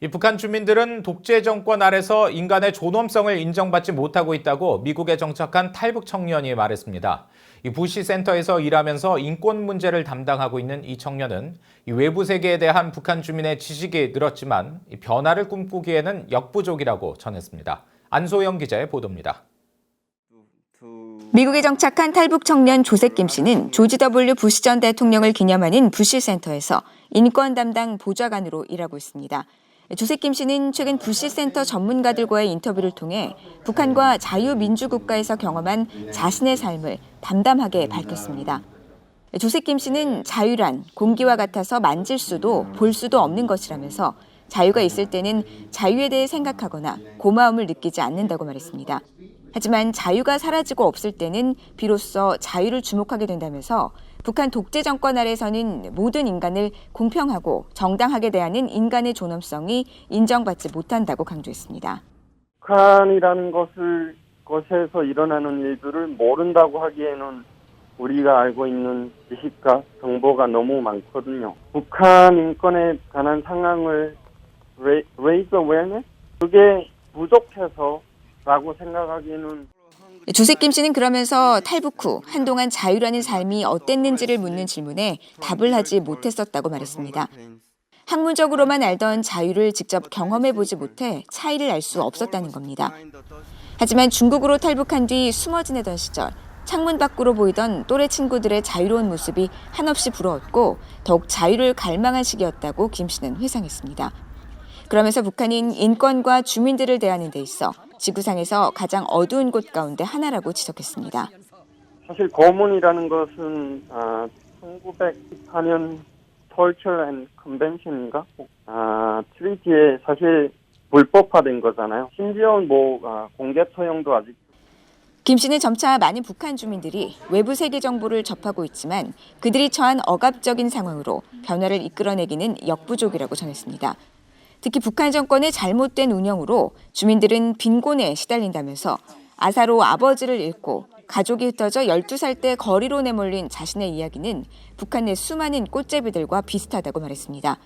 이 북한 주민들은 독재 정권 아래서 인간의 존엄성을 인정받지 못하고 있다고 미국에 정착한 탈북 청년이 말했습니다. 이 부시 센터에서 일하면서 인권 문제를 담당하고 있는 이 청년은 이 외부 세계에 대한 북한 주민의 지식이 늘었지만 이 변화를 꿈꾸기에는 역부족이라고 전했습니다. 안소영 기자의 보도입니다. 미국에 정착한 탈북 청년 조셉 김 씨는 조지 W 부시 전 대통령을 기념하는 부시 센터에서 인권 담당 보좌관으로 일하고 있습니다. 조셉 김 씨는 최근 부시 센터 전문가들과의 인터뷰를 통해 북한과 자유민주국가에서 경험한 자신의 삶을 담담하게 밝혔습니다. 조셉 김 씨는 자유란 공기와 같아서 만질 수도 볼 수도 없는 것이라면서 자유가 있을 때는 자유에 대해 생각하거나 고마움을 느끼지 않는다고 말했습니다. 하지만 자유가 사라지고 없을 때는 비로소 자유를 주목하게 된다면서 북한 독재 정권 아래서는 모든 인간을 공평하고 정당하게 대하는 인간의 존엄성이 인정받지 못한다고 강조했습니다. 북한이라는 것에서 일어나는 일들을 모른다고 하기에는 우리가 알고 있는 지식과 정보가 너무 많거든요. 북한 인권에 관한 상황을 raise awareness? 그게 부족해서라고 생각하기에는 조셉 김 씨는 그러면서 탈북 후 한동안 자유라는 삶이 어땠는지를 묻는 질문에 답을 하지 못했었다고 말했습니다. 학문적으로만 알던 자유를 직접 경험해보지 못해 차이를 알 수 없었다는 겁니다. 하지만 중국으로 탈북한 뒤 숨어 지내던 시절 창문 밖으로 보이던 또래 친구들의 자유로운 모습이 한없이 부러웠고 더욱 자유를 갈망한 시기였다고 김 씨는 회상했습니다. 그러면서 북한은 인권과 주민들을 대하는 데 있어 지구상에서 가장 어두운 곳 가운데 하나라고 지적했습니다. 사실 고문이라는 것은 1914년 Torture and Convention인가? 트리티에 사실 불법화된 거잖아요. 심지어 공개 처형도 아직. 김 씨는 점차 많은 북한 주민들이 외부 세계 정보를 접하고 있지만 그들이 처한 억압적인 상황으로 변화를 이끌어내기는 역부족이라고 전했습니다. 특히 북한 정권의 잘못된 운영으로 주민들은 빈곤에 시달린다면서 아사로 아버지를 잃고 가족이 흩어져 12살 때 거리로 내몰린 자신의 이야기는 북한 내 수많은 꽃제비들과 비슷하다고 말했습니다.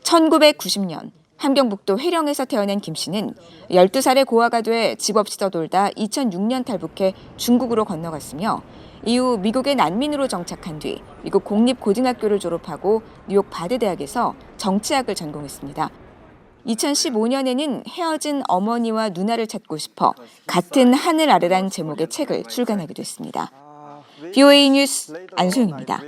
1990년 함경북도 회령에서 태어난 김 씨는 12살에 고아가 돼 집 없이 떠돌다 2006년 탈북해 중국으로 건너갔으며 이후 미국의 난민으로 정착한 뒤 미국 공립고등학교를 졸업하고 뉴욕 바드 대학에서 정치학을 전공했습니다. 2015년에는 헤어진 어머니와 누나를 찾고 싶어 같은 하늘 아래란 제목의 책을 출간하기도 했습니다. VOA 뉴스 안소영입니다.